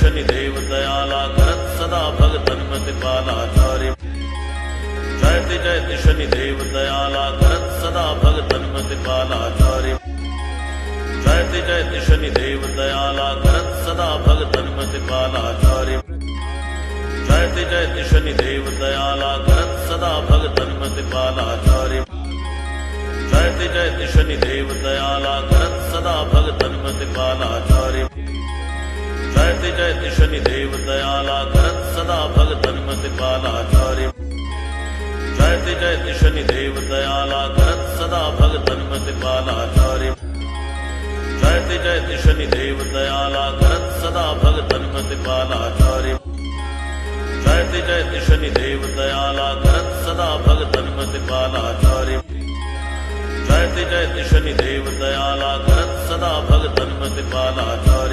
शनिदेव दयाला करत सदा भगतन्मति बालाचार्य। जयति शनिदेव दयाला करत सदा भगतन्मति बालाचार्य। जयति शनिदेव दयाला करत सदा भगतन्मति बालाचार्य। जयति शनिदेव दयाला करत सदा भगतन्मति बालाचार्य। जयति शनिदेव दयाला करत सदा भगतन्मति बालाचार्य। जयति शनिदेव दयाला करत सदा भगतन्मति बालाचार्य। जयति शनिदेव दयाला करत सदा भगतन्मति बालाचार्य। जयति शनिदेव दयाला करत सदा भगतन्मति बालाचार्य। जयति शनिदेव दयाला करत सदा भगतन्मति बालाचार्य। जयति शनिदेव दयाला करत सदा भगतन्मति बालाचार्य।